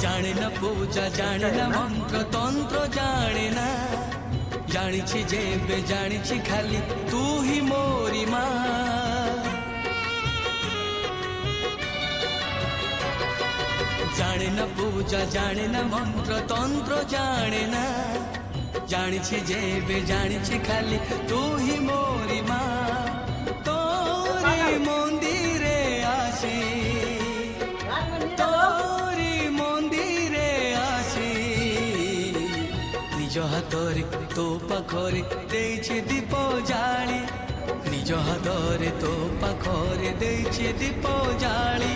জানে না পূজা জানে না মন্ত্র তন্ত্র জানে না, জানিছি যেবে জানিছি খালি তুই মোরি মা। জানে না পূজা জানে না মন্ত্র তন্ত্র জানে না, জানিছি যেবে জানিছি খালি তুই মোরি মা। তোরি মন্দিরে আসি, তোরি মন্দিরে আসি, নিজ হাতরে তো পাখরে ଦେଇଛି দীপ জাଳି, নিজ হাতরে তো পাখরে ଦେଇଛି দীপ জাଳି।